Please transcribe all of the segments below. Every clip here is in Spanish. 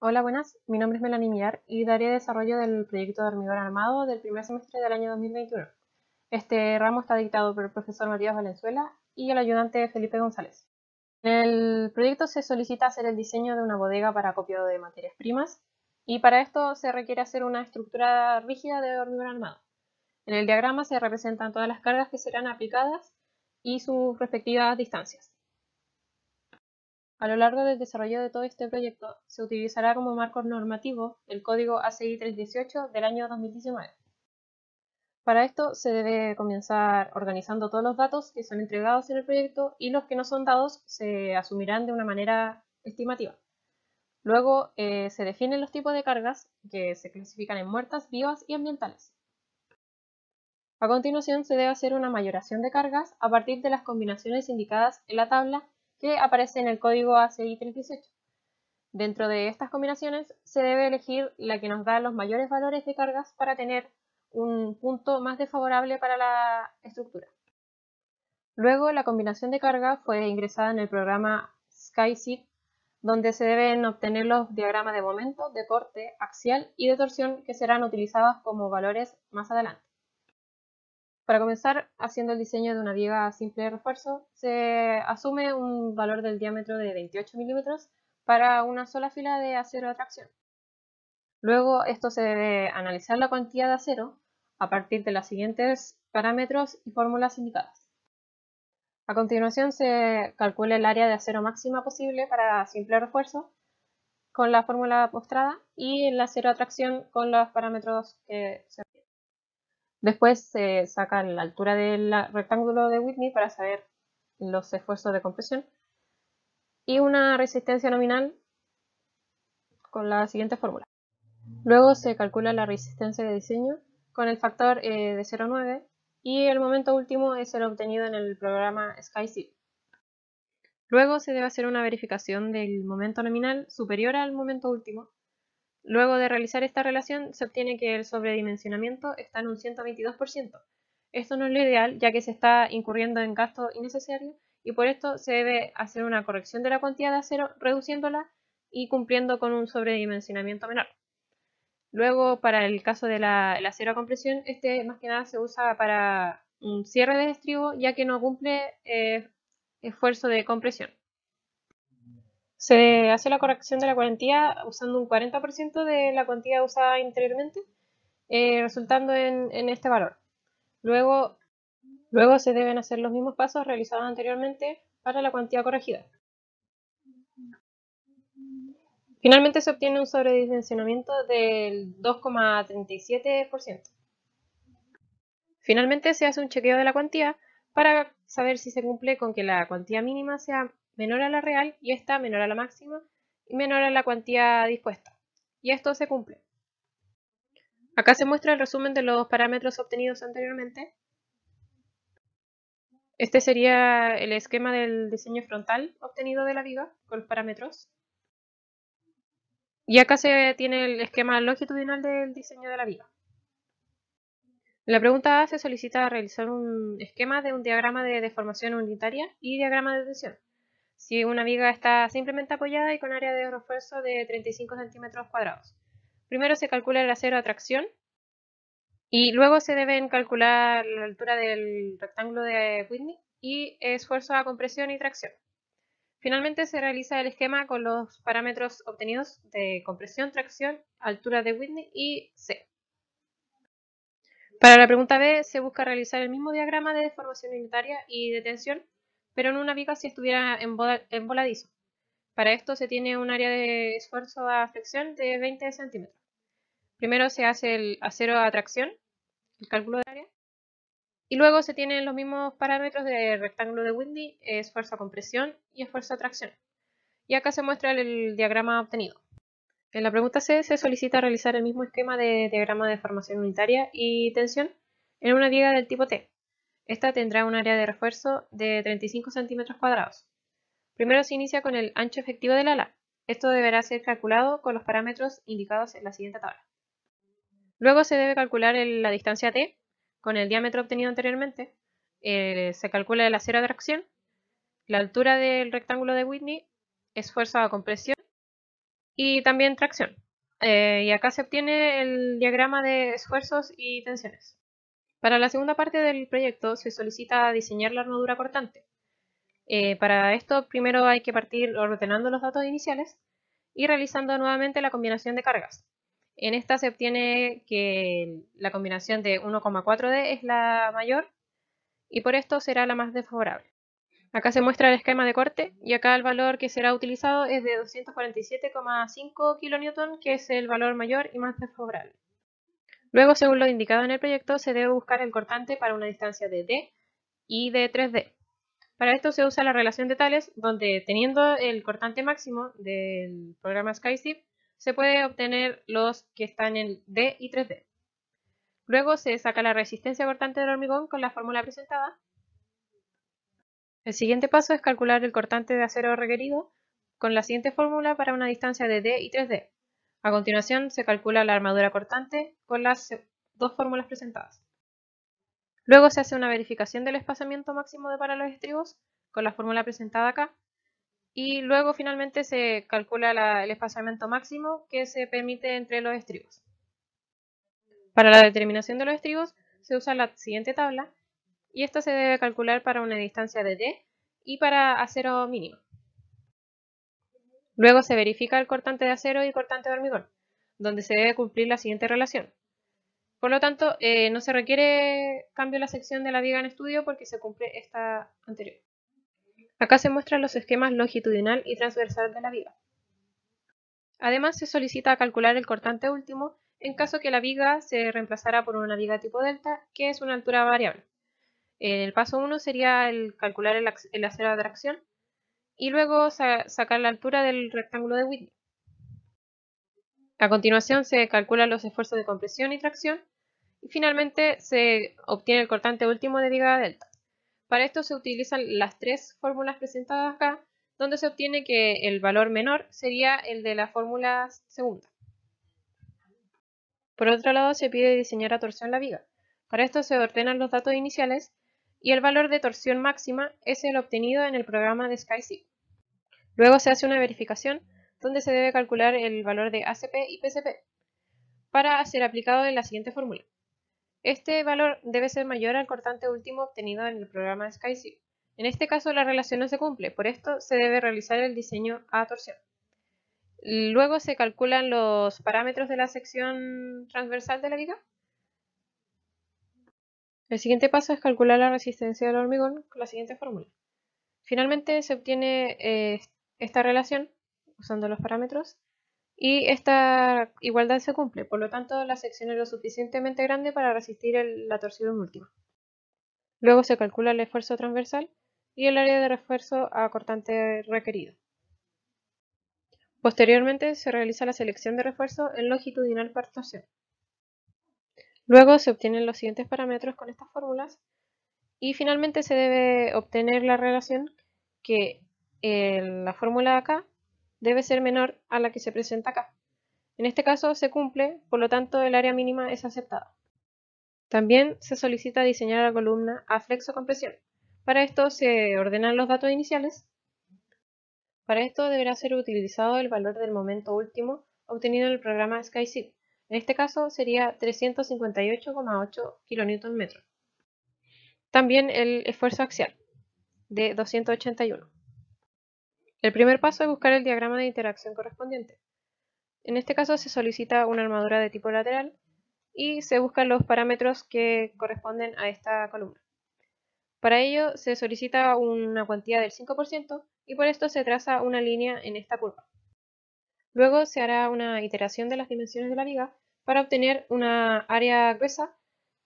Hola, buenas. Mi nombre es Melanie Millar y daré desarrollo del proyecto de hormigón armado del primer semestre del año 2021. Este ramo está dictado por el profesor Matías Valenzuela y el ayudante Felipe González. En el proyecto se solicita hacer el diseño de una bodega para acopio de materias primas y para esto se requiere hacer una estructura rígida de hormigón armado. En el diagrama se representan todas las cargas que serán aplicadas y sus respectivas distancias. A lo largo del desarrollo de todo este proyecto, se utilizará como marco normativo el código ACI 318 del año 2019. Para esto se debe comenzar organizando todos los datos que son entregados en el proyecto y los que no son dados se asumirán de una manera estimativa. Luego se definen los tipos de cargas que se clasifican en muertas, vivas y ambientales. A continuación se debe hacer una mayoración de cargas a partir de las combinaciones indicadas en la tabla que aparece en el código ACI 318. Dentro de estas combinaciones se debe elegir la que nos da los mayores valores de cargas para tener un punto más desfavorable para la estructura. Luego la combinación de carga fue ingresada en el programa SkySeed, donde se deben obtener los diagramas de momento, de corte, axial y de torsión que serán utilizados como valores más adelante. Para comenzar haciendo el diseño de una viga simple de refuerzo, se asume un valor del diámetro de 28 milímetros para una sola fila de acero de tracción. Luego esto se debe analizar la cuantía de acero a partir de los siguientes parámetros y fórmulas indicadas. A continuación se calcula el área de acero máxima posible para simple refuerzo con la fórmula mostrada y el acero a tracción con los parámetros que se requieren. Después se saca la altura del rectángulo de Whitney para saber los esfuerzos de compresión y una resistencia nominal con la siguiente fórmula. Luego se calcula la resistencia de diseño con el factor de 0,9 y el momento último es el obtenido en el programa SkySeed. Luego se debe hacer una verificación del momento nominal superior al momento último. Luego de realizar esta relación se obtiene que el sobredimensionamiento está en un 122%. Esto no es lo ideal ya que se está incurriendo en gasto innecesario y por esto se debe hacer una corrección de la cuantía de acero reduciéndola y cumpliendo con un sobredimensionamiento menor. Luego, para el caso del acero a compresión, este más que nada se usa para un cierre de estribo, ya que no cumple esfuerzo de compresión. Se hace la corrección de la cuantía usando un 40% de la cuantía usada anteriormente, resultando en este valor. Luego se deben hacer los mismos pasos realizados anteriormente para la cuantía corregida. Finalmente se obtiene un sobredimensionamiento del 2,37%. Finalmente se hace un chequeo de la cuantía para saber si se cumple con que la cuantía mínima sea menor a la real y esta menor a la máxima y menor a la cuantía dispuesta. Y esto se cumple. Acá se muestra el resumen de los parámetros obtenidos anteriormente. Este sería el esquema del diseño frontal obtenido de la viga con los parámetros. Y acá se tiene el esquema longitudinal del diseño de la viga. En la pregunta A se solicita realizar un esquema de un diagrama de deformación unitaria y diagrama de tensión. Si una viga está simplemente apoyada y con área de refuerzo de 35 centímetros cuadrados. Primero se calcula el acero a tracción y luego se deben calcular la altura del rectángulo de Whitney y esfuerzo a compresión y tracción. Finalmente se realiza el esquema con los parámetros obtenidos de compresión, tracción, altura de Whitney y C. Para la pregunta B se busca realizar el mismo diagrama de deformación unitaria y de tensión, pero en una viga si estuviera en voladizo. Para esto se tiene un área de esfuerzo a flexión de 20 centímetros. Primero se hace el acero a tracción, el cálculo de área, y luego se tienen los mismos parámetros de rectángulo de Whitney, esfuerzo a compresión y esfuerzo a tracción. Y acá se muestra el diagrama obtenido. En la pregunta C se solicita realizar el mismo esquema de diagrama de deformación unitaria y tensión en una viga del tipo T. Esta tendrá un área de refuerzo de 35 centímetros cuadrados. Primero se inicia con el ancho efectivo del ala. Esto deberá ser calculado con los parámetros indicados en la siguiente tabla. Luego se debe calcular la distancia T con el diámetro obtenido anteriormente. Se calcula el acero de tracción, la altura del rectángulo de Whitney, esfuerzo a compresión y también tracción. Y acá se obtiene el diagrama de esfuerzos y tensiones. Para la segunda parte del proyecto se solicita diseñar la armadura cortante. Para esto primero hay que partir ordenando los datos iniciales y realizando nuevamente la combinación de cargas. En esta se obtiene que la combinación de 1,4D es la mayor y por esto será la más desfavorable. Acá se muestra el esquema de corte y acá el valor que será utilizado es de 247,5 kN, que es el valor mayor y más desfavorable. Luego, según lo indicado en el proyecto, se debe buscar el cortante para una distancia de D y de 3D. Para esto se usa la relación de tales, donde teniendo el cortante máximo del programa SkyZip, se puede obtener los que están en D y 3D. Luego se saca la resistencia cortante del hormigón con la fórmula presentada. El siguiente paso es calcular el cortante de acero requerido con la siguiente fórmula para una distancia de D y 3D. A continuación se calcula la armadura cortante con las dos fórmulas presentadas. Luego se hace una verificación del espaciamiento máximo para los estribos con la fórmula presentada acá. Y luego finalmente se calcula el espaciamiento máximo que se permite entre los estribos. Para la determinación de los estribos se usa la siguiente tabla y esto se debe calcular para una distancia de D y para acero mínimo. Luego se verifica el cortante de acero y cortante de hormigón, donde se debe cumplir la siguiente relación. Por lo tanto, no se requiere cambio en la sección de la viga en estudio porque se cumple esta anterior. Acá se muestran los esquemas longitudinal y transversal de la viga. Además, se solicita calcular el cortante último en caso que la viga se reemplazara por una viga tipo delta, que es una altura variable. El paso 1 sería calcular el acero de tracción y luego sacar la altura del rectángulo de Whitney. A continuación se calculan los esfuerzos de compresión y tracción y finalmente se obtiene el cortante último de viga delta. Para esto se utilizan las tres fórmulas presentadas acá, donde se obtiene que el valor menor sería el de la fórmula segunda. Por otro lado, se pide diseñar a torsión la viga. Para esto se ordenan los datos iniciales y el valor de torsión máxima es el obtenido en el programa de SkyZip. Luego se hace una verificación donde se debe calcular el valor de ACP y PCP para ser aplicado en la siguiente fórmula. Este valor debe ser mayor al cortante último obtenido en el programa de SkyZip. En este caso la relación no se cumple, por esto se debe realizar el diseño a torsión. Luego se calculan los parámetros de la sección transversal de la viga. El siguiente paso es calcular la resistencia del hormigón con la siguiente fórmula. Finalmente se obtiene esta relación usando los parámetros y esta igualdad se cumple, por lo tanto la sección es lo suficientemente grande para resistir la torsión última. Luego se calcula el esfuerzo transversal y el área de refuerzo a cortante requerido. Posteriormente se realiza la selección de refuerzo en longitudinal por torsión. Luego se obtienen los siguientes parámetros con estas fórmulas y finalmente se debe obtener la relación que la fórmula de acá debe ser menor a la que se presenta acá. En este caso se cumple, por lo tanto el área mínima es aceptada. También se solicita diseñar la columna a flexo-compresión. Para esto se ordenan los datos iniciales. Para esto deberá ser utilizado el valor del momento último obtenido en el programa SkyZip. En este caso sería 358,8 kN. También el esfuerzo axial, de 281. El primer paso es buscar el diagrama de interacción correspondiente. En este caso se solicita una armadura de tipo lateral y se buscan los parámetros que corresponden a esta columna. Para ello se solicita una cuantía del 5% y por esto se traza una línea en esta curva. Luego se hará una iteración de las dimensiones de la viga para obtener una área gruesa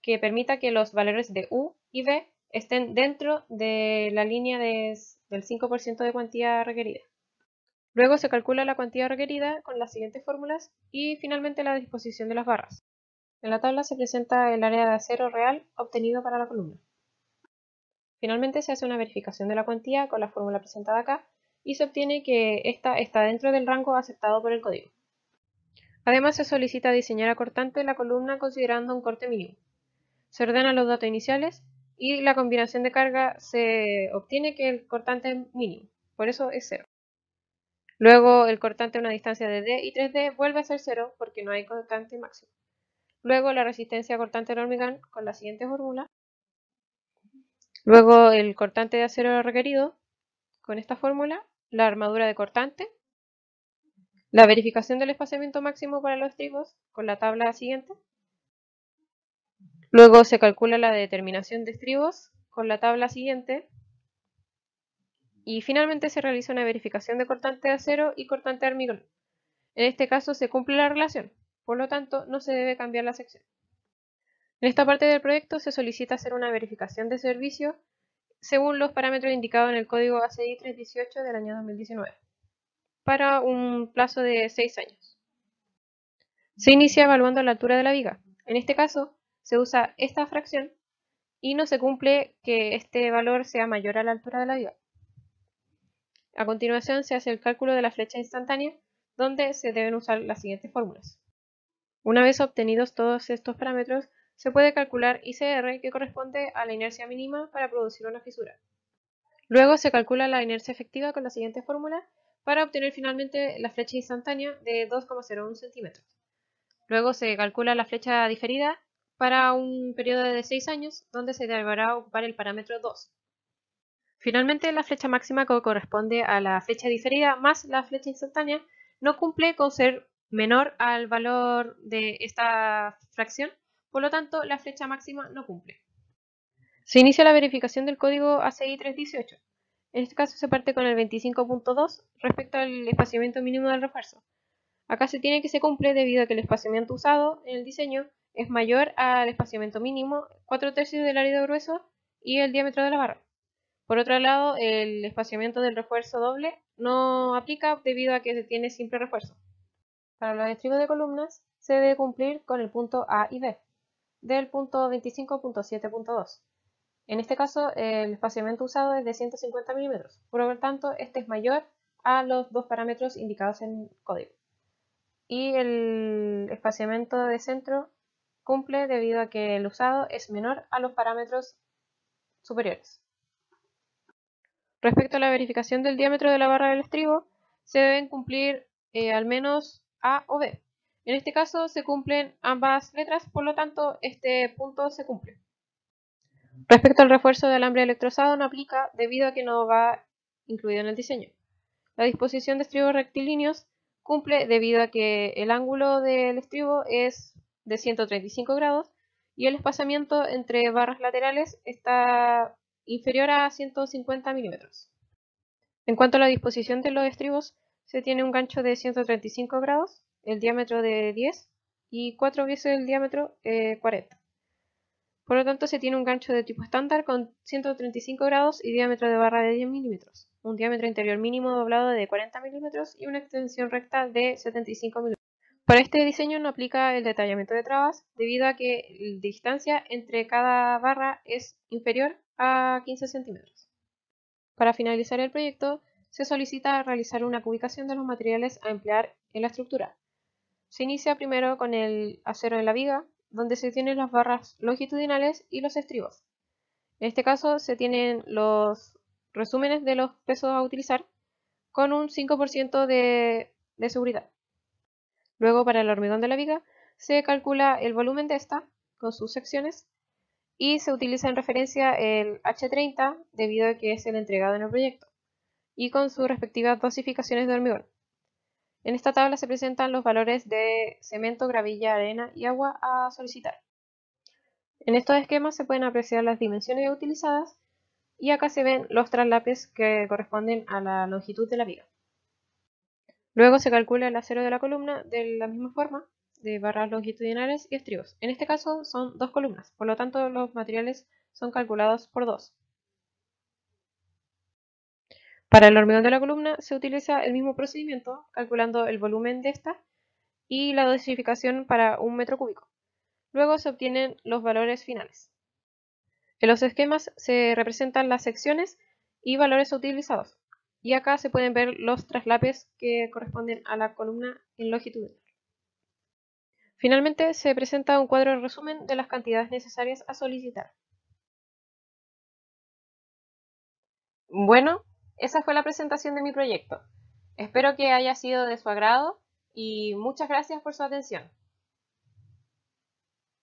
que permita que los valores de U y V estén dentro de la línea del 5% de cuantía requerida. Luego se calcula la cuantía requerida con las siguientes fórmulas y finalmente la disposición de las barras. En la tabla se presenta el área de acero real obtenido para la columna. Finalmente se hace una verificación de la cuantía con la fórmula presentada acá y se obtiene que esta está dentro del rango aceptado por el código. Además se solicita diseñar a cortante la columna considerando un corte mínimo. Se ordenan los datos iniciales y la combinación de carga se obtiene que el cortante es mínimo, por eso es 0. Luego el cortante a una distancia de D y 3D vuelve a ser 0 porque no hay cortante máximo. Luego la resistencia cortante del hormigón con la siguiente fórmula. Luego el cortante de acero requerido con esta fórmula. La armadura de cortante. La verificación del espaciamiento máximo para los estribos con la tabla siguiente. Luego se calcula la determinación de estribos con la tabla siguiente. Y finalmente se realiza una verificación de cortante de acero y cortante de hormigón. En este caso se cumple la relación, por lo tanto no se debe cambiar la sección. En esta parte del proyecto se solicita hacer una verificación de servicio según los parámetros indicados en el código ACI 318 del año 2019, para un plazo de 6 años. Se inicia evaluando la altura de la viga. En este caso, se usa esta fracción y no se cumple que este valor sea mayor a la altura de la viga. A continuación se hace el cálculo de la flecha instantánea, donde se deben usar las siguientes fórmulas. Una vez obtenidos todos estos parámetros, se puede calcular ICR, que corresponde a la inercia mínima para producir una fisura. Luego se calcula la inercia efectiva con la siguiente fórmula para obtener finalmente la flecha instantánea de 2,01 centímetros. Luego se calcula la flecha diferida para un periodo de 6 años, donde se deberá ocupar el parámetro 2. Finalmente, la flecha máxima, que corresponde a la flecha diferida más la flecha instantánea, no cumple con ser menor al valor de esta fracción, por lo tanto la flecha máxima no cumple. Se inicia la verificación del código ACI 318. En este caso se parte con el 25.2 respecto al espaciamiento mínimo del refuerzo. Acá se tiene que se cumple debido a que el espaciamiento usado en el diseño es mayor al espaciamiento mínimo, 4/3 del área de grueso y el diámetro de la barra. Por otro lado, el espaciamiento del refuerzo doble no aplica debido a que se tiene simple refuerzo. Para los estribos de columnas se debe cumplir con el punto A y B del punto 25.7.2. En este caso, el espaciamiento usado es de 150 milímetros, por lo tanto, este es mayor a los dos parámetros indicados en el código. Y el espaciamiento de centro cumple debido a que el usado es menor a los parámetros superiores. Respecto a la verificación del diámetro de la barra del estribo, se deben cumplir al menos A o B. En este caso se cumplen ambas letras, por lo tanto este punto se cumple. Respecto al refuerzo de alambre electrosado no aplica debido a que no va incluido en el diseño. La disposición de estribos rectilíneos cumple debido a que el ángulo del estribo es de 135 grados y el espaciamiento entre barras laterales está inferior a 150 milímetros. En cuanto a la disposición de los estribos, se tiene un gancho de 135 grados, el diámetro de 10 y 4 veces el diámetro 40. Por lo tanto, se tiene un gancho de tipo estándar con 135 grados y diámetro de barra de 10 milímetros, un diámetro interior mínimo doblado de 40 milímetros y una extensión recta de 75 milímetros. Para este diseño no aplica el detallamiento de trabas debido a que la distancia entre cada barra es inferior a 15 centímetros. Para finalizar el proyecto, se solicita realizar una ubicación de los materiales a emplear en la estructura. Se inicia primero con el acero en la viga, donde se tienen las barras longitudinales y los estribos. En este caso se tienen los resúmenes de los pesos a utilizar con un 5% de seguridad. Luego, para el hormigón de la viga, se calcula el volumen de esta con sus secciones y se utiliza en referencia el H30 debido a que es el entregado en el proyecto y con sus respectivas dosificaciones de hormigón. En esta tabla se presentan los valores de cemento, gravilla, arena y agua a solicitar. En estos esquemas se pueden apreciar las dimensiones utilizadas y acá se ven los traslapes que corresponden a la longitud de la viga. Luego se calcula el acero de la columna de la misma forma, de barras longitudinales y estribos. En este caso son dos columnas, por lo tanto los materiales son calculados por 2. Para el hormigón de la columna se utiliza el mismo procedimiento, calculando el volumen de esta y la dosificación para 1 metro cúbico. Luego se obtienen los valores finales. En los esquemas se representan las secciones y valores utilizados, y acá se pueden ver los traslapes que corresponden a la columna en longitud. Finalmente se presenta un cuadro de resumen de las cantidades necesarias a solicitar. Bueno, esa fue la presentación de mi proyecto. Espero que haya sido de su agrado y muchas gracias por su atención.